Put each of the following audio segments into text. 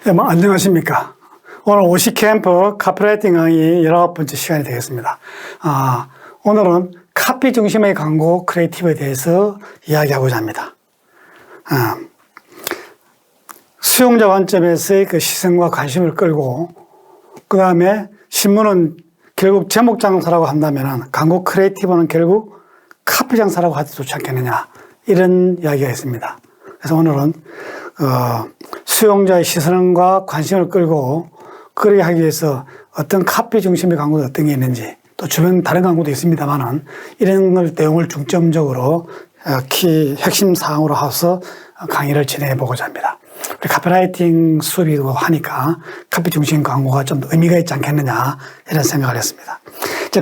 네, 안녕하십니까. 오늘 오시캠프 카피라이팅 강의 19번째 시간이 되겠습니다. 오늘은 카피 중심의 광고 크리에이티브에 대해서 이야기하고자 합니다. 수용자 관점에서의 그 시선과 관심을 끌고, 그 다음에 신문은 결국 제목 장사라고 한다면 광고 크리에이티브는 결국 카피 장사라고 하도 좋지 않겠느냐, 이런 이야기가 있습니다. 그래서 오늘은 수용자의 시선과 관심을 끌고 그러게 하기 위해서 어떤 카피 중심의 광고가 어떤 게 있는지, 또 주변 다른 광고도 있습니다만은 이런 걸 내용을 중점적으로 핵심 사항으로 해서 강의를 진행해 보고자 합니다. 우리 카피라이팅 수업이고 하니까 카피 중심 광고가 좀 의미가 있지 않겠느냐, 이런 생각을 했습니다.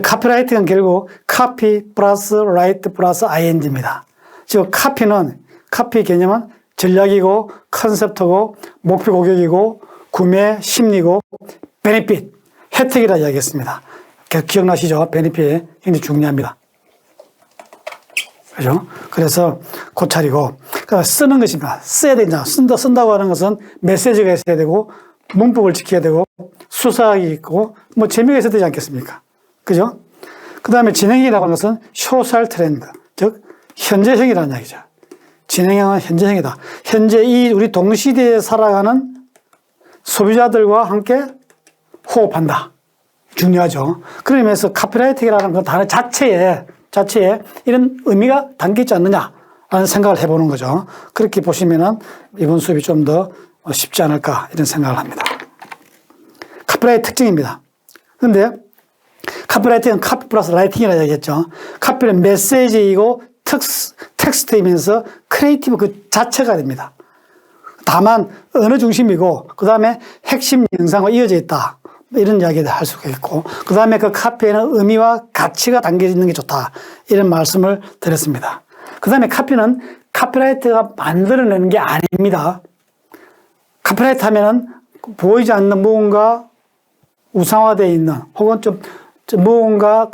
카피라이팅은 결국 카피 플러스 라이트 플러스 ing입니다. 즉 카피 개념은 전략이고 컨셉트고 목표 고객이고 구매 심리고 베네핏, 혜택이라 이야기했습니다. 기억나시죠? 베네핏 굉장히 중요합니다. 그죠? 그래서 고찰이고, 쓰는 것입니다. 써야 되냐. 쓴다고 하는 것은 메시지가 있어야 되고, 문법을 지켜야 되고, 수사학이 있고, 재미가 있어야 되지 않겠습니까? 그죠? 그 다음에 진행이라고 하는 것은 소셜 트렌드, 즉, 현재형이라는 이야기죠. 진행형은 현재형이다. 현재 이 우리 동시대에 살아가는 소비자들과 함께 호흡한다. 중요하죠. 그런 의미에서 카피라이팅이라는 그 단어 자체에 이런 의미가 담겨 있지 않느냐라는 생각을 해보는 거죠. 그렇게 보시면은 이번 수업이 좀 더 쉽지 않을까, 이런 생각을 합니다. 카피라이팅 특징입니다. 그런데 카피라이팅은 카피 플러스 라이팅이라고 얘기했죠. 카피는 메시지이고 텍스트이면서 크리에이티브 그 자체가 됩니다. 다만 언어 중심이고, 그 다음에 핵심 영상과 이어져 있다, 이런 이야기를 할 수가 있고, 그 다음에 그 카피에는 의미와 가치가 담겨 있는 게 좋다, 이런 말씀을 드렸습니다. 그 다음에 카피는 카피라이터가 만들어내는 게 아닙니다. 카피라이터 하면은 보이지 않는 무언가 우상화되어 있는, 혹은 좀 무언가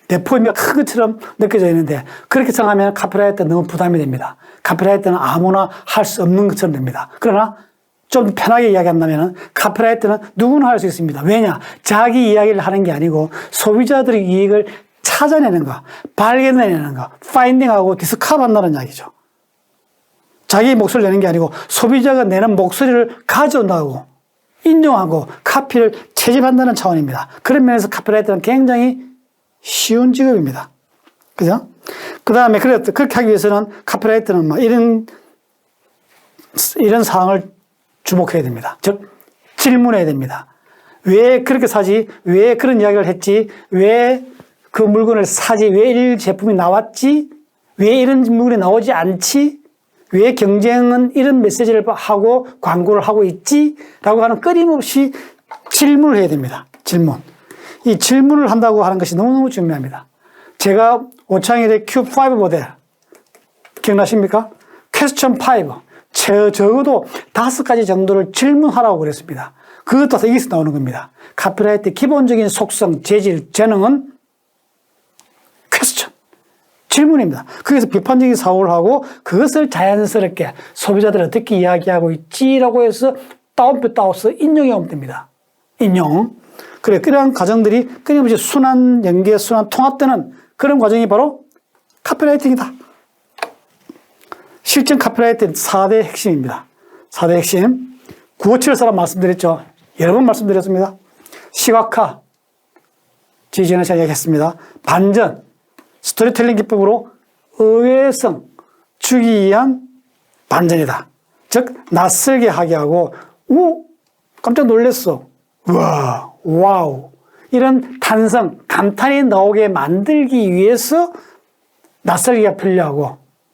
내포임이 큰 것처럼 느껴져 있는데, 그렇게 생각하면 카피라이터는 너무 부담이 됩니다. 카피라이터는 아무나 할 수 없는 것처럼 됩니다. 그러나 좀 편하게 이야기한다면 카피라이터는 누구나 할 수 있습니다. 왜냐? 자기 이야기를 하는 게 아니고 소비자들의 이익을 찾아내는 거, 발견해내는 거, 파인딩하고 디스커버한다는 이야기죠. 자기 목소리를 내는 게 아니고 소비자가 내는 목소리를 가져온다고 인정하고 카피를 채집한다는 차원입니다. 그런 면에서 카피라이터는 굉장히 쉬운 직업입니다. 그죠? 그 다음에 그렇게 하기 위해서는 카피라이터는 이런 사항을 주목해야 됩니다. 즉, 질문해야 됩니다. 왜 그렇게 사지? 왜 그런 이야기를 했지? 왜 그 물건을 사지? 왜 이 제품이 나왔지? 왜 이런 물건이 나오지 않지? 왜 경쟁은 이런 메시지를 하고 광고를 하고 있지? 라고 하는 끊임없이 질문을 해야 됩니다. 질문. 이 질문을 한다고 하는 것이 너무너무 중요합니다. 제가 오창일의 Q5 모델 기억나십니까? 퀘스천 5. 적어도 5가지 정도를 질문하라고 그랬습니다. 그것도 여기서 나오는 겁니다. 카피라이트의 기본적인 속성, 재질, 재능은 퀘스천, 질문입니다. 거기서 비판적인 사고를 하고 그것을 자연스럽게 소비자들이 어떻게 이야기하고 있지라고 해서 따옴표 따와서 인용해 오면 됩니다. 인용. 그래, 그러한 과정들이 끊임없이 순환 연계, 순환 통합되는 그런 과정이 바로 카피라이팅이다. 실전 카피라이팅 4대 핵심입니다. 4대 핵심. 957사람 말씀드렸죠. 여러 번 말씀드렸습니다. 시각화, 지지난 시간에 얘기했습니다. 반전, 스토리텔링 기법으로 의외성 주기 위한 반전이다. 즉, 낯설게 하게 하고, 깜짝 놀랐어. 우와, 와우. 이런 탄성, 감탄이 나오게 만들기 위해서 낯설기가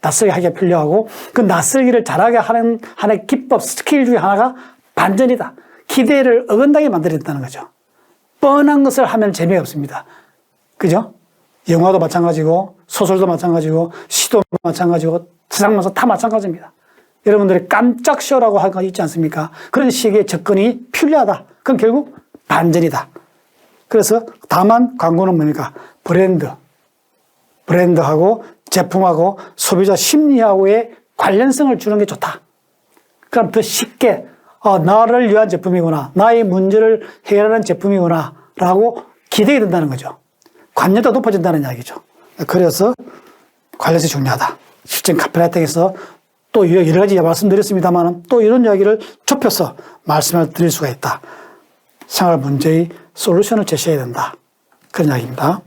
하기가 필요하고, 그 낯설기를 잘하게 하는 하나의 기법, 스킬 중에 하나가 반전이다. 기대를 어긋나게 만들어낸다는 거죠. 뻔한 것을 하면 재미가 없습니다. 그죠? 영화도 마찬가지고, 소설도 마찬가지고, 시도 마찬가지고, 세상만사 다 마찬가지입니다. 여러분들이 깜짝 쇼라고 하는 거 있지 않습니까? 그런 식의 접근이 필요하다. 그건 결국 반전이다. 그래서 다만 광고는 뭡니까? 브랜드하고 제품하고 소비자 심리하고의 관련성을 주는 게 좋다. 그럼 더 쉽게 나를 위한 제품이구나. 나의 문제를 해결하는 제품이구나. 라고 기대게 된다는 거죠. 관여도가 높아진다는 이야기죠. 그래서 관련성이 중요하다. 실제 카피라이팅에서 또 여러 가지 말씀드렸습니다만 또 이런 이야기를 좁혀서 말씀을 드릴 수가 있다. 생활 문제의 솔루션을 제시해야 된다. 그런 이야기입니다.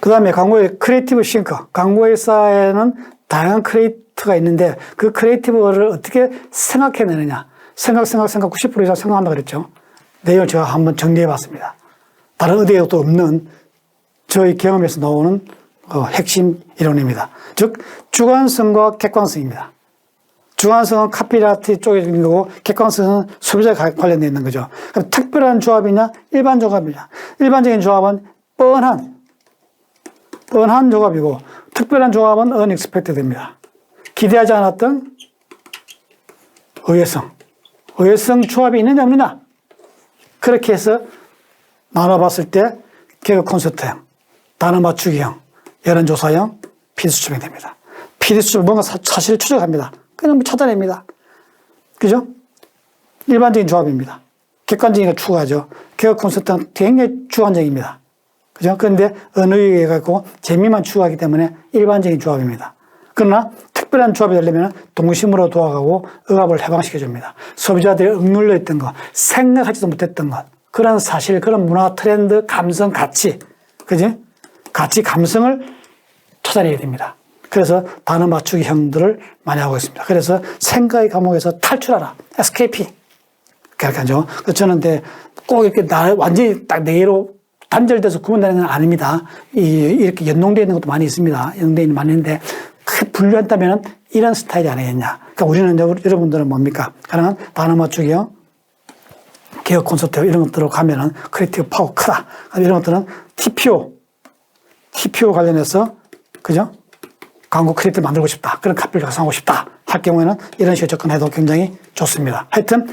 그 다음에 광고의 크리에이티브 싱크. 광고회사에는 다양한 크리에이트가 있는데 그 크리에이티브를 어떻게 생각해내느냐. 생각 90% 이상 생각한다 그랬죠. 내용을 제가 한번 정리해 봤습니다. 다른 어디에도 없는 저희 경험에서 나오는 핵심 이론입니다. 즉 주관성과 객관성입니다. 주관성은 카피라이팅 쪽에 있는 거고 객관성은 소비자에 관련되어 있는 거죠. 그럼 특별한 조합이냐 일반 조합이냐. 일반적인 조합은 뻔한 조합이고 특별한 조합은 unexpected입니다. 기대하지 않았던 의외성 조합이 있느냐 없느냐. 그렇게 해서 나눠봤을 때 개그 콘서트형, 단어 맞추기형, 여론조사형, 피드수첩이 됩니다. 피드수첩 뭔가 사실을 추적합니다. 그냥 찾아냅니다. 그죠? 일반적인 조합입니다. 객관적인 걸 추구하죠. 개그 콘서트는 굉장히 주관적입니다. 그죠? 그런데 언어유희가 해갖고 재미만 추구하기 때문에 일반적인 조합입니다. 그러나 특별한 조합이 되려면 동심으로 도와가고 억압을 해방시켜줍니다. 소비자들이 억눌려 있던 것, 생각하지도 못했던 것, 그런 사실, 그런 문화, 트렌드, 감성, 가치, 그지? 가치, 감성을 찾아내야 됩니다. 그래서 단어 맞추기 형들을 많이 하고 있습니다. 그래서 생각의 감옥에서 탈출하라. SKP. 그렇게 하죠. 그래서 저는 꼭 이렇게 완전히 딱 네 개로 단절돼서 구분되는 건 아닙니다. 이렇게 연동되어 있는 것도 많이 있습니다. 연동되어 있는 많이 있는데, 크게 분류한다면 이런 스타일이 아니겠냐. 그러니까 우리는, 여러분들은 뭡니까? 가능한 단어 맞추기형, 개혁 콘서트 이런 것들로 가면은 크리에이티브 파워 크다. 이런 것들은 TPO 관련해서, 그죠? 광고 크리에이티브 만들고 싶다. 그런 카피를 작성하고 싶다. 할 경우에는 이런 식으로 접근해도 굉장히 좋습니다. 하여튼,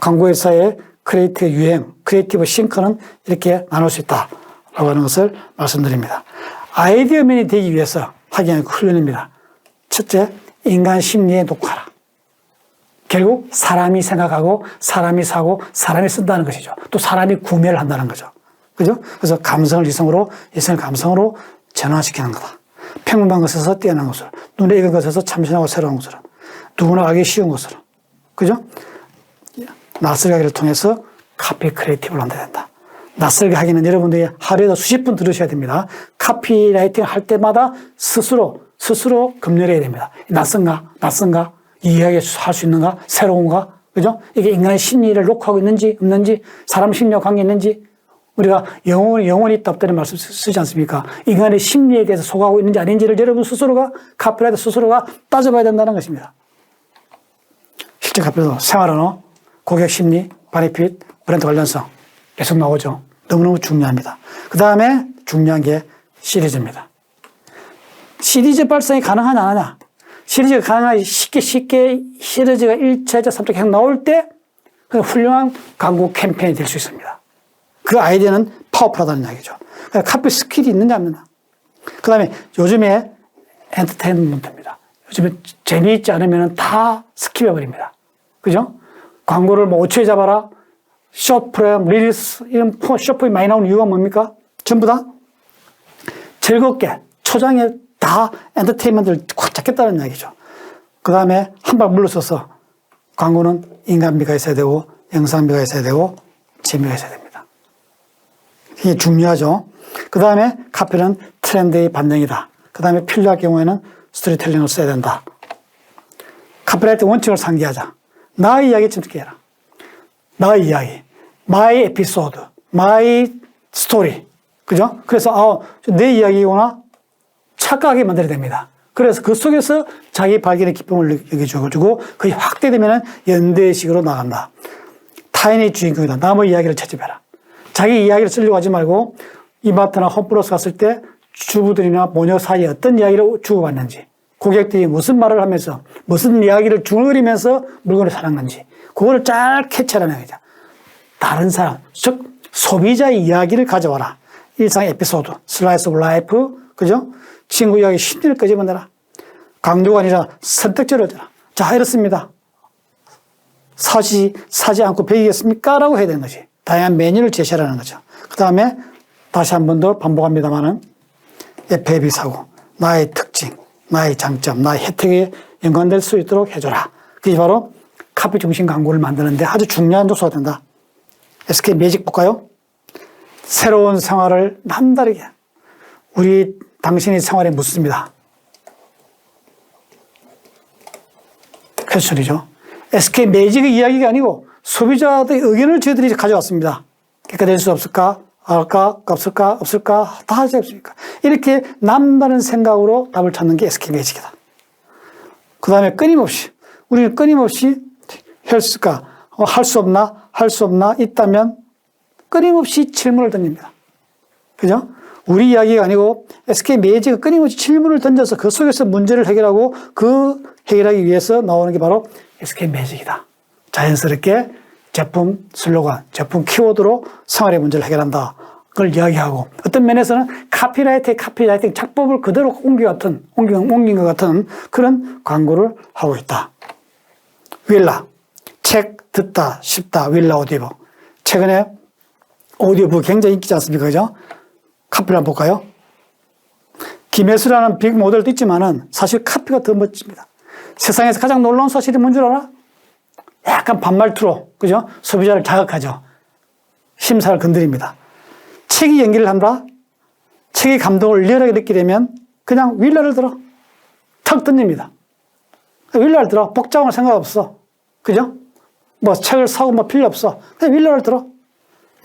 광고회사의 크리에이티브 유행, 크리에이티브 싱크는 이렇게 나눌 수 있다라고 하는 것을 말씀드립니다. 아이디어맨이 되기 위해서 하기 위한 훈련입니다. 첫째, 인간 심리에 녹화하라. 결국 사람이 생각하고 사람이 사고 사람이 쓴다는 것이죠. 또 사람이 구매를 한다는 거죠. 그죠? 그래서 감성을 이성으로, 이성을 감성으로 전환시키는 거다. 평범한 것에서 뛰어난 것으로, 눈에 익은 것에서 참신하고 새로운 것으로, 누구나 알기 쉬운 것으로. 그죠? 낯설게 하기를 통해서 카피 크리에이티브를 만들어야 된다. 낯설게 하기는 여러분들이 하루에도 수십 분 들으셔야 됩니다. 카피라이팅 할 때마다 스스로 검열해야 됩니다. 낯선가? 이해할 수 있는가? 새로운가? 그죠? 이게 인간의 심리를 녹화하고 있는지, 없는지, 사람 심리와 관계 있는지, 우리가 영혼이 있다 없다는 말씀 쓰지 않습니까? 인간의 심리에 대해서 속하고 있는지 아닌지를 여러분 스스로가, 카피라이터 스스로가 따져봐야 된다는 것입니다. 실제 카피라이터 생활언어, 고객 심리, 베네핏, 브랜드 관련성 계속 나오죠. 너무너무 중요합니다. 그 다음에 중요한 게 시리즈입니다. 시리즈 발상이 가능하냐 안 하냐. 시리즈가 가능하지 쉽게 시리즈가 1차, 2차, 3차 계속 나올 때 훌륭한 광고 캠페인이 될 수 있습니다. 그 아이디어는 파워풀하다는 이야기죠. 카피 스킬이 있느냐 없느냐. 그 다음에 요즘에 엔터테인먼트입니다. 요즘에 재미있지 않으면 다 스킵해버립니다. 그죠? 광고를 5초에 잡아라. 쇼프레임, 릴리스, 이런 쇼프에 많이 나오는 이유가 뭡니까? 전부 다 즐겁게, 초장에 다 엔터테인먼트를 꽉 잡겠다는 이야기죠. 그 다음에 한 발 물러서서 광고는 인간미가 있어야 되고, 영상미가 있어야 되고, 재미가 있어야 됩니다. 이게 중요하죠. 그 다음에 카피는 트렌드의 반영이다. 그 다음에 필요할 경우에는 스토리텔링을 써야 된다. 카피라이팅 원칙을 상기하자. 나의 이야기 집중해라. 나의 이야기, 마이 에피소드, 마이 스토리. 그죠? 그래서, 내 이야기구나 착각하게 만들어야 됩니다. 그래서 그 속에서 자기 발견의 기쁨을 느껴주고, 그게 확대되면 연대식으로 나간다. 타인의 주인공이다. 남의 이야기를 채집해라. 자기 이야기를 쓰려고 하지 말고, 이마트나 홈플러스 갔을 때 주부들이나 모녀 사이에 어떤 이야기를 주고받는지, 고객들이 무슨 말을 하면서, 무슨 이야기를 중얼거리면서 물건을 사랑하는지, 그거를 잘 캐치하라는 거죠. 다른 사람, 즉 소비자의 이야기를 가져와라. 일상 에피소드, 슬라이스 오브 라이프, 그죠? 친구 이야기 심리를 끄집어내라. 강조가 아니라 선택적으로 해라. 자, 이렇습니다. 사지 않고 배기겠습니까? 라고 해야 되는 거지. 다양한 메뉴를 제시하라는 거죠. 그 다음에 다시 한 번 더 반복합니다만은 FAB 사고, 나의 특징, 나의 장점, 나의 혜택에 연관될 수 있도록 해줘라. 그게 바로 카피 중심 광고를 만드는데 아주 중요한 요소가 된다. SK 매직 볼까요? 새로운 생활을 남다르게 당신의 생활에 묻습니다. 퀘스천이죠. SK 매직의 이야기가 아니고 소비자들의 의견을 저희들이 가져왔습니다. 개가될 수 없을까? 할까? 없을까? 다 하지 않습니까? 이렇게 남다른 생각으로 답을 찾는 게 SK 매직이다. 그 다음에 우리는 끊임없이 헬스가 할 수 없나? 있다면 끊임없이 질문을 던집니다. 그죠? 우리 이야기가 아니고 SK 매직은 끊임없이 질문을 던져서 그 속에서 문제를 해결하고 그 해결하기 위해서 나오는 게 바로 SK 매직이다. 자연스럽게 제품 슬로건, 제품 키워드로 생활의 문제를 해결한다. 그걸 이야기하고 어떤 면에서는 카피라이팅 작법을 그대로 옮긴 것 같은 그런 광고를 하고 있다. 윌라, 책 듣다 싶다. 윌라 오디오북. 최근에 오디오북 굉장히 인기지 않습니까? 그죠? 카피를 한번 볼까요? 김혜수라는 빅 모델도 있지만은 사실 카피가 더 멋집니다. 세상에서 가장 놀라운 사실이 뭔 줄 알아? 약간 반말투로, 그죠? 소비자를 자극하죠. 심사를 건드립니다. 책이 연기를 한다? 책의 감동을 리얼하게 느끼려면 그냥 윌라를 들어. 턱 던집니다. 윌라를 들어. 복잡한 생각 없어. 그죠? 뭐 책을 사고 뭐 필요 없어. 그냥 윌라를 들어.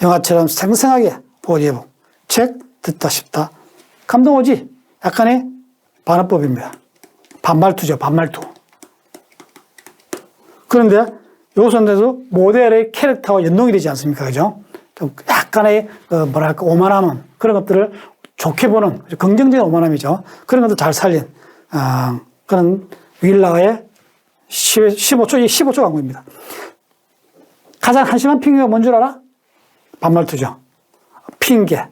영화처럼 생생하게 오디오북. 책 듣다 싶다. 감동 오지? 약간의 반어법입니다. 반말투죠. 반말투. 그런데 요소인데도 모델의 캐릭터와 연동이 되지 않습니까? 그죠? 좀 약간의 오만함은 그런 것들을 좋게 보는 긍정적인 오만함이죠. 그런 것도 잘 살린 그런 윌라의 15초 광고입니다. 가장 한심한 핑계가 뭔 줄 알아? 반말투죠. 핑계.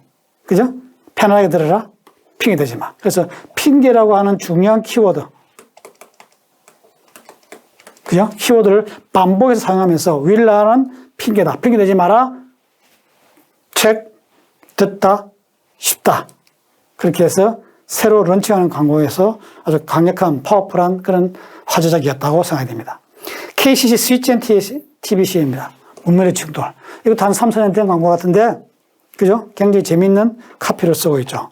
그죠? 편안하게 들어라. 핑계 대지 마. 그래서 핑계라고 하는 중요한 키워드. 그죠? 키워드를 반복해서 사용하면서 윌라는 핑계다. 핑계 대지 마라. 책 듣다 싶다. 그렇게 해서 새로 런칭하는 광고에서 아주 강력한 파워풀한 그런 화제작이었다고 생각이 됩니다. KCC 스위치앤 TVC입니다. 문명의 충돌. 이거 단 3, 4년 된 광고 같은데, 그죠? 굉장히 재미있는 카피를 쓰고 있죠.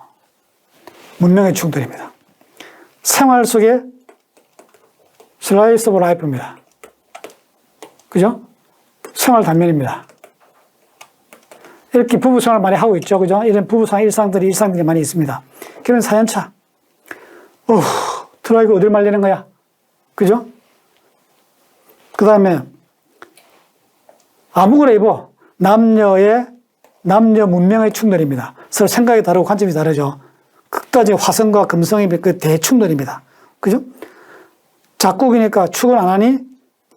문명의 충돌입니다. 생활 속에 슬라이스 오브 라이프입니다. 그죠? 생활 단면입니다. 이렇게 부부 생활 많이 하고 있죠. 그죠? 이런 부부 생활 일상들이 많이 있습니다. 결혼 4년차. 들어가고 어딜 말리는 거야? 그죠? 그 다음에 아무거나 입어. 남녀 문명의 충돌입니다. 서로 생각이 다르고 관점이 다르죠. 끝까지 화성과 금성의 그 대충돌입니다. 그죠? 작곡이니까 축을 안 하니?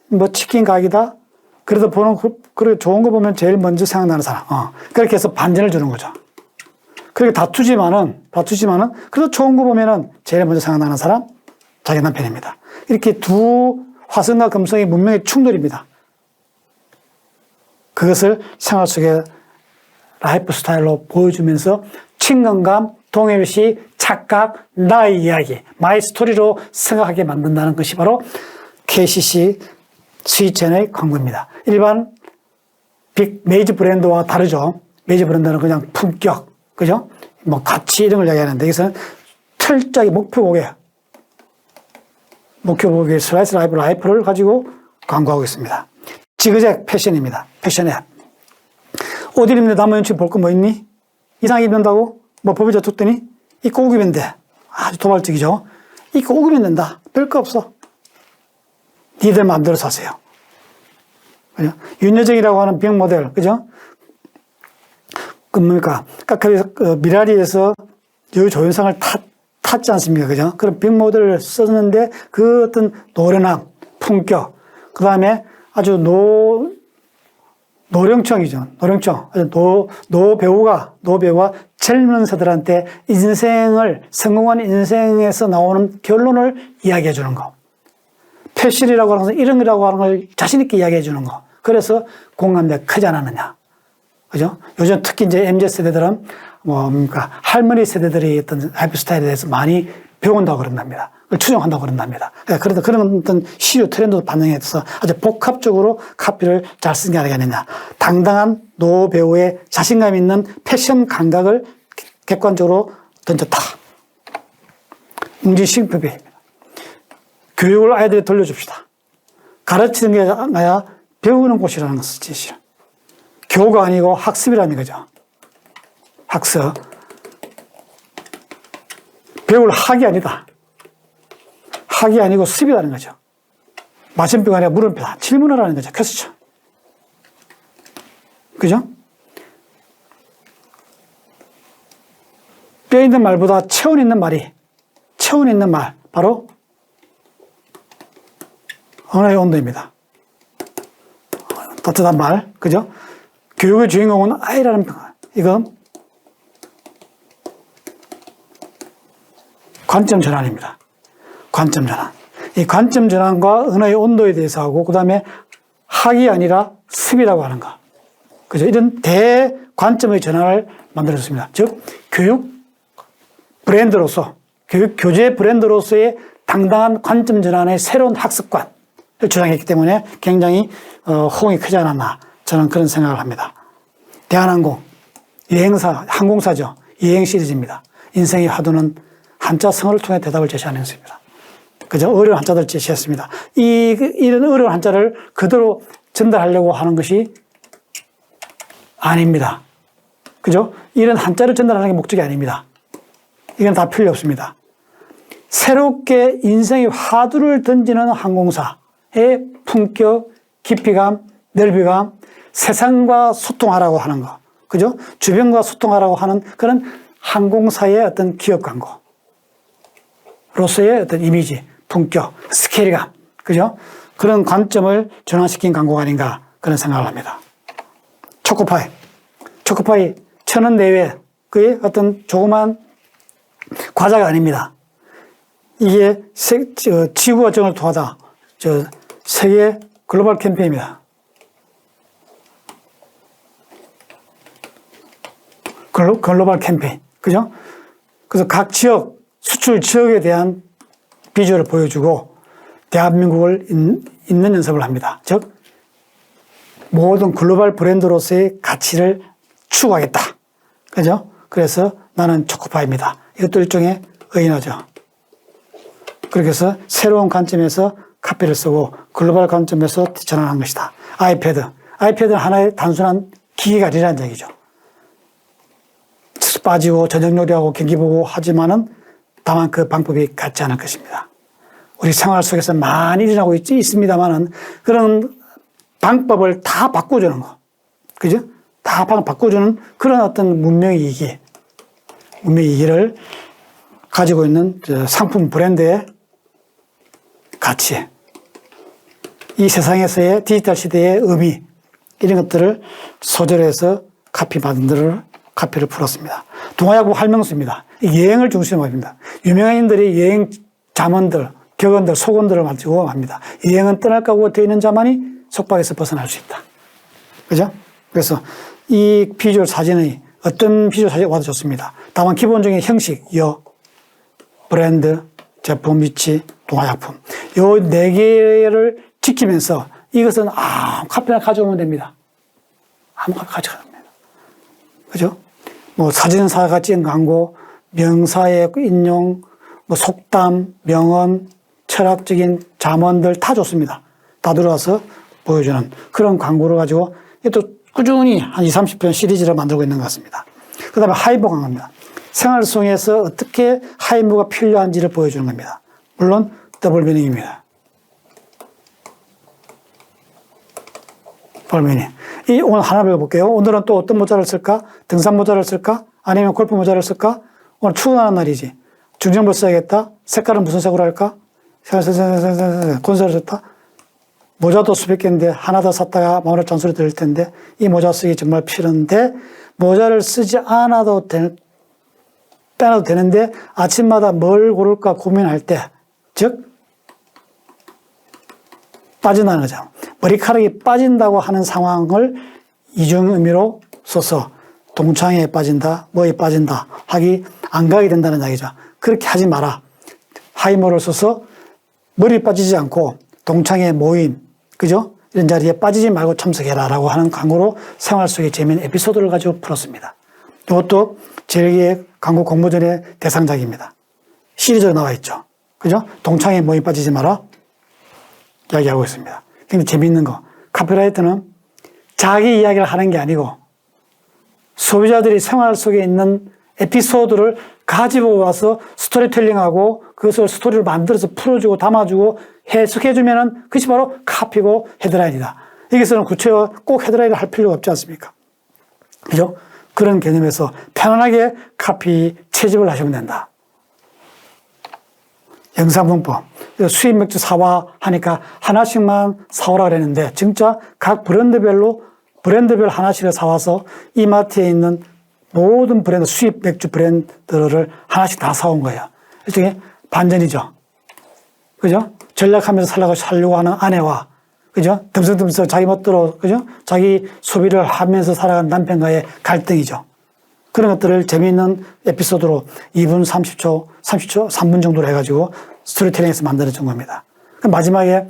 뭐 치킨 가게다? 그래도 그래 좋은 거 보면 제일 먼저 생각나는 사람. 그렇게 해서 반전을 주는 거죠. 그렇게 다투지만은, 그래도 좋은 거 보면은 제일 먼저 생각나는 사람? 자기 남편입니다. 이렇게 두 화성과 금성의 문명의 충돌입니다. 그것을 생활 속에 라이프 스타일로 보여주면서 친근감, 동일시, 착각, 나의 이야기, 마이 스토리로 생각하게 만든다는 것이 바로 KCC 스위첸의 광고입니다. 일반 빅 메이저 브랜드와 다르죠. 메이저 브랜드는 그냥 품격, 그죠? 뭐 가치 이런 걸 이야기하는데 여기서는 철저하게 목표고객 슬라이스 라이프를 가지고 광고하고 있습니다. 지그잭 패션입니다. 패션 앱. 옷 입는데 남은 볼 거 뭐 있니? 이상하게 입는다고? 뭐 법이자 tus더니 입고 오기면 돼. 아주 도발적이죠. 입고 오기면 된다. 별거 없어. 니들 마음대로 사세요. 그죠? 윤여정이라고 하는 빅 모델, 그죠? 뭡니까? 미라리에서 여조연상을 탔지 않습니까? 그죠? 그런 빅 모델을 썼는데 그 어떤 노련함, 품격, 그 다음에 아주 노령청이죠. 노배우가 젊은 세들한테 성공한 인생에서 나오는 결론을 이야기해 주는 거. 패션이라고 하는 것은 이런 거라고 하는 걸 자신있게 이야기해 주는 거. 그래서 공감대가 크지 않았느냐. 그죠? 요즘 특히 이제 MZ 세대들은 뭡니까? 할머니 세대들이 어떤 라이프 스타일에 대해서 많이 배운다고 그런답니다. 추종한다고 그런답니다. 그래서 그런 어떤 시류 트렌드도 반영해서 아주 복합적으로 카피를 잘 쓴 게 아니겠느냐. 당당한 노 배우의 자신감 있는 패션 감각을 객관적으로 던졌다. 웅진식품입니다. 교육을 아이들에 돌려줍시다. 가르치는 게 아니라 배우는 곳이라는 것을 지시죠. 교가 아니고 학습이라는 거죠. 학습. 배울 학이 아니다. 학이 아니고 습이라는 거죠. 맞은표가 아니라 물음표다. 질문하라는 거죠. 퀘스천. 그죠? 뼈 있는 말보다 체온 있는 말이, 체온 있는 말, 바로 언어의 온도입니다. 따뜻한 말, 그죠? 교육의 주인공은 아이라는 평가. 이건 관점 전환입니다. 관점 전환. 이 관점 전환과 언어의 온도에 대해서 하고, 그 다음에 학이 아니라 습이라고 하는 거. 그죠? 이런 대관점의 전환을 만들었습니다. 즉, 교육 브랜드로서, 교육 교재 브랜드로서의 당당한 관점 전환의 새로운 학습관을 주장했기 때문에 굉장히 호응이 크지 않았나. 저는 그런 생각을 합니다. 대한항공, 여행사, 항공사죠. 여행 시리즈입니다. 인생의 화두는 한자성어를 통해 대답을 제시하는 것입니다. 그죠? 어려운 한자들 제시했습니다. 이런 어려운 한자를 그대로 전달하려고 하는 것이 아닙니다. 그죠? 이런 한자를 전달하는 게 목적이 아닙니다. 이건 다 필요 없습니다. 새롭게 인생의 화두를 던지는 항공사의 품격, 깊이감, 넓이감, 세상과 소통하라고 하는 거. 그죠? 주변과 소통하라고 하는 그런 항공사의 어떤 기업 광고로서의 어떤 이미지, 품격, 스케일감. 그죠? 그런 관점을 전환시킨 광고가 아닌가 그런 생각을 합니다. 초코파이. 초코파이 1,000원 내외. 그의 어떤 조그만 과자가 아닙니다. 이게 지구와 정을 통하다. 세계 글로벌 캠페인입니다. 글로벌 캠페인. 그죠? 그래서 각 지역, 수출 지역에 대한 비주얼을 보여주고 대한민국을 잇는 연습을 합니다. 즉, 모든 글로벌 브랜드로서의 가치를 추구하겠다. 그죠? 그래서 나는 초코파이입니다. 이것도 일종의 의인어죠. 그렇게 해서 새로운 관점에서 카피를 쓰고 글로벌 관점에서 전환한 것이다. 아이패드. 아이패드는 하나의 단순한 기기가 아니라는 얘기죠. 빠지고 저녁놀이하고 경기 보고 하지만은 다만 그 방법이 같지 않을 것입니다. 우리 생활 속에서 많이 일어나고 있습니다만은 그런 방법을 다 바꿔주는 거. 그죠? 다 바꿔주는 그런 어떤 문명의 이기를 가지고 있는 상품 브랜드의 가치. 이 세상에서의 디지털 시대의 의미, 이런 것들을 소절해서 카피를 풀었습니다. 동화야구 활명수입니다. 여행을 중심으로 합니다. 유명인들이 여행 잠언들, 격언들, 속언들을 가지고 합니다. 여행은 떠날 각오가 되어 있는 자만이 속박에서 벗어날 수 있다. 그죠? 그래서 이 비주얼 사진의 어떤 비주얼 사진이 와도 좋습니다. 다만 기본적인 형식, 브랜드, 제품, 위치, 동화약품. 요 네 개를 지키면서 이것은 카피나 가져오면 됩니다. 아무거나 가져가면 됩니다. 그죠? 뭐 사진사가 찍은 광고, 명사의 인용, 뭐 속담, 명언, 철학적인 잠언들 다 좋습니다. 다 들어와서 보여주는 그런 광고를 가지고 또 꾸준히 한 20, 30편 시리즈를 만들고 있는 것 같습니다. 그 다음에 하이브 광고입니다. 생활 속에서 어떻게 하이브가 필요한지를 보여주는 겁니다. 물론 더블 미닝입니다. 더블 미닝. 오늘 하나 배워볼게요. 오늘은 또 어떤 모자를 쓸까? 등산 모자를 쓸까? 아니면 골프 모자를 쓸까? 오늘 출근하는 날이지. 중정부 써야겠다. 색깔은 무슨 색으로 할까? 곤색을 썼다. 모자도 수백 개인데 하나 더 샀다가 마음으로 잔소리 들을 텐데 이 모자 쓰기 정말 필요한데 모자를 쓰지 않아도 빼놔도 되는데 아침마다 뭘 고를까 고민할 때, 즉 빠진다는 거죠. 머리카락이 빠진다고 하는 상황을 이중 의미로 써서 동창회에 빠진다, 뭐에 빠진다 하기 안 가게 된다는 이야기죠. 그렇게 하지 마라. 하이모를 써서 머리 빠지지 않고 동창회 모임, 그죠? 이런 자리에 빠지지 말고 참석해라 라고 하는 광고로 생활 속의 재미있는 에피소드를 가지고 풀었습니다. 이것도 제일기의 광고 공모전의 대상작입니다. 시리즈로 나와 있죠. 그죠? 동창회 모임 빠지지 마라. 이야기하고 있습니다. 굉장히 재미있는 거. 카피라이터는 자기 이야기를 하는 게 아니고 소비자들이 생활 속에 있는 에피소드를 가지고 와서 스토리텔링하고 그것을 스토리를 만들어서 풀어주고 담아주고 해석해주면은 그것이 바로 카피고 헤드라인이다. 여기서는 구체화 꼭 헤드라인을 할 필요가 없지 않습니까? 그죠? 그런 개념에서 편안하게 카피 채집을 하시면 된다. 영상문법. 수입 맥주 사와 하니까 하나씩만 사오라 그랬는데 진짜 각 브랜드별 하나씩을 사와서 이마트에 있는 모든 브랜드, 수입 맥주 브랜드를 하나씩 다 사온 거예요. 일종의 반전이죠. 그죠? 전략하면서 살려고 하는 아내와, 그죠? 듬성듬성 자기 멋대로, 그죠? 자기 소비를 하면서 살아가는 남편과의 갈등이죠. 그런 것들을 재미있는 에피소드로 2분 3분 정도로 해가지고 스토리텔링에서 만들어준 겁니다. 마지막에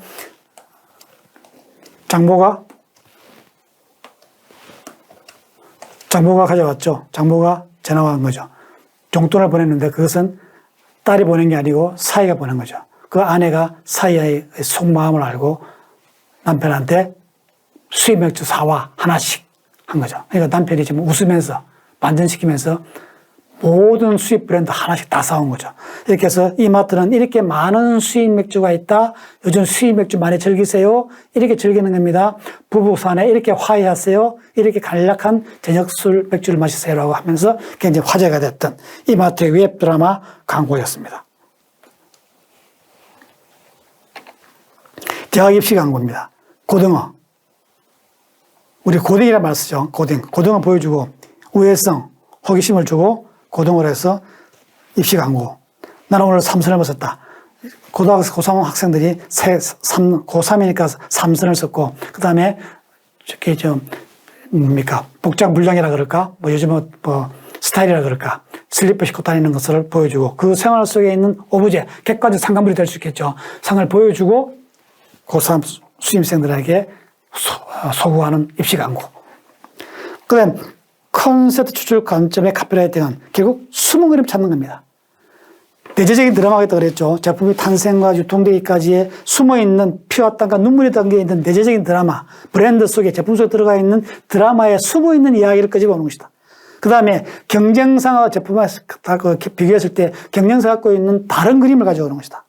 장모가 가져왔죠. 장모가 전화가 온 거죠. 용돈을 보냈는데 그것은 딸이 보낸 게 아니고 사이가 보낸 거죠. 그 아내가 사이의 속마음을 알고 남편한테 수입 맥주 사와 하나씩 한 거죠. 그러니까 남편이 지금 웃으면서 반전시키면서 모든 수입 브랜드 하나씩 다 사온 거죠. 이렇게 해서 이마트는 이렇게 많은 수입 맥주가 있다. 요즘 수입 맥주 많이 즐기세요. 이렇게 즐기는 겁니다. 부부간에 이렇게 화해하세요. 이렇게 간략한 저녁술 맥주를 마시세요라고 하면서 굉장히 화제가 됐던 이마트의 웹 드라마 광고였습니다. 대학 입시 광고입니다. 고등어. 우리 고딩이란 말 쓰죠. 고등어 보여주고 우회성, 호기심을 주고 고등어로 해서 입시 광고. 나는 오늘 삼선을 썼다. 고등학교 고3 학생들이 고3이니까 삼선을 썼고, 그 다음에, 복장 불량이라 그럴까? 요즘은 스타일이라 그럴까? 슬리퍼 신고 다니는 것을 보여주고, 그 생활 속에 있는 오브제, 객관적 상관물이 될 수 있겠죠. 상을 보여주고, 고3 수험생들에게 소구하는 입시 광고. 그 다음, 컨셉트 추출 관점의 카피라이팅은 결국 숨은 그림 찾는 겁니다. 내재적인 드라마가 있다고 그랬죠. 제품의 탄생과 유통되기까지의 숨어있는 피와 땀과 눈물이 담겨 있는 내재적인 드라마, 브랜드 속에, 제품 속에 들어가 있는 드라마에 숨어있는 이야기를 끄집어오는 것이다. 그 다음에 경쟁사와 제품을 비교했을 때 경쟁사가 갖고 있는 다른 그림을 가져오는 것이다.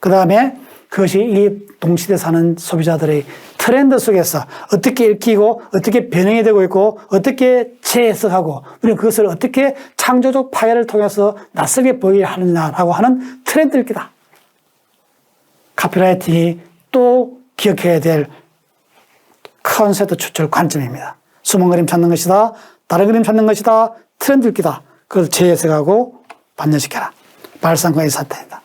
그 다음에 그것이 이 동시대에 사는 소비자들의 트렌드 속에서 어떻게 읽히고 어떻게 변형이 되고 있고 어떻게 재해석하고 우리는 그것을 어떻게 창조적 파괴를 통해서 낯설게 보이게 하느냐라고 하는 트렌드 읽기다. 카피라이팅이 또 기억해야 될 컨셉트 추출 관점입니다. 숨은 그림 찾는 것이다. 다른 그림 찾는 것이다. 트렌드 읽기다. 그걸 재해석하고 반전시켜라. 발상과의 사태입니다.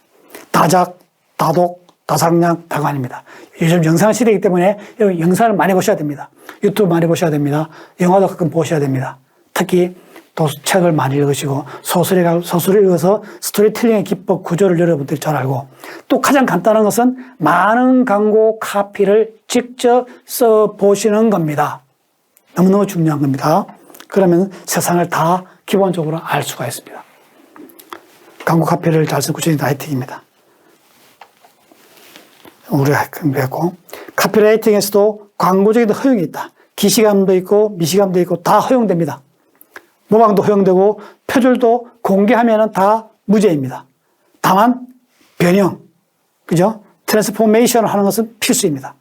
다작, 다독, 다상량, 다관입니다. 요즘 영상 시대이기 때문에 영상을 많이 보셔야 됩니다. 유튜브 많이 보셔야 됩니다. 영화도 가끔 보셔야 됩니다. 특히 또 책을 많이 읽으시고 소설을 읽어서 스토리텔링의 기법, 구조를 여러분들이 잘 알고 또 가장 간단한 것은 많은 광고 카피를 직접 써보시는 겁니다. 너무너무 중요한 겁니다. 그러면 세상을 다 기본적으로 알 수가 있습니다. 광고 카피를 잘 쓰는 구체적인 라이팅입니다. 우리가 배웠고 카피라이팅에서도 광고적인 허용이 있다. 기시감도 있고 미시감도 있고 다 허용됩니다. 모방도 허용되고 표절도 공개하면 다 무죄입니다. 다만 변형, 그죠? 트랜스포메이션을 하는 것은 필수입니다.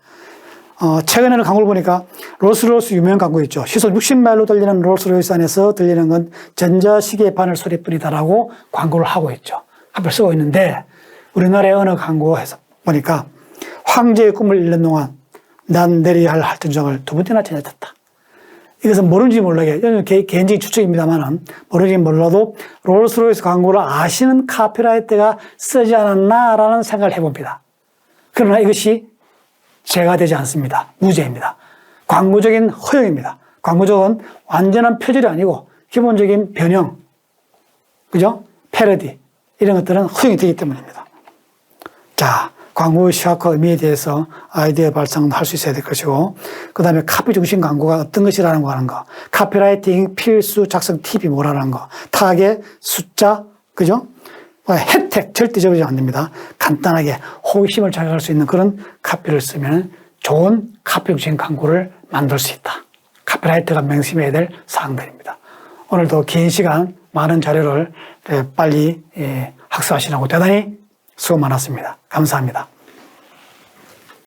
최근에는 광고를 보니까 롤스로이스 유명 광고 있죠. 시속 60마일로 들리는 롤스로이스 안에서 들리는 건 전자시계 바늘 소리뿐이다라고 광고를 하고 있죠. 한번 쓰고 있는데 우리나라의 어느 광고에서 보니까 황제의 꿈을 잃는 동안 난 내려야 할 할증정을 2번째나 지나쳤다. 이것은 모르는지 몰라게, 개인적인 추측입니다만, 모르는지 몰라도 롤스로이스 광고를 아시는 카피라이터가 쓰지 않았나라는 생각을 해봅니다. 그러나 이것이 죄가 되지 않습니다. 무죄입니다. 광고적인 허용입니다. 광고적은 완전한 표절이 아니고 기본적인 변형, 그죠? 패러디 이런 것들은 허용이 되기 때문입니다. 자, 광고의 시각화 의미에 대해서 아이디어 발상도 할 수 있어야 될 것이고, 그 다음에 카피 중심 광고가 어떤 것이라는 거 하는 거, 카피라이팅 필수 작성 팁이 뭐라는 거, 타겟, 숫자, 그죠? 혜택 절대 적으지 않습니다. 간단하게 호기심을 자극할 수 있는 그런 카피를 쓰면 좋은 카피 중심 광고를 만들 수 있다. 카피라이터가 명심해야 될 사항들입니다. 오늘도 긴 시간 많은 자료를 빨리 학습하시라고 대단히 수고 많았습니다. 감사합니다.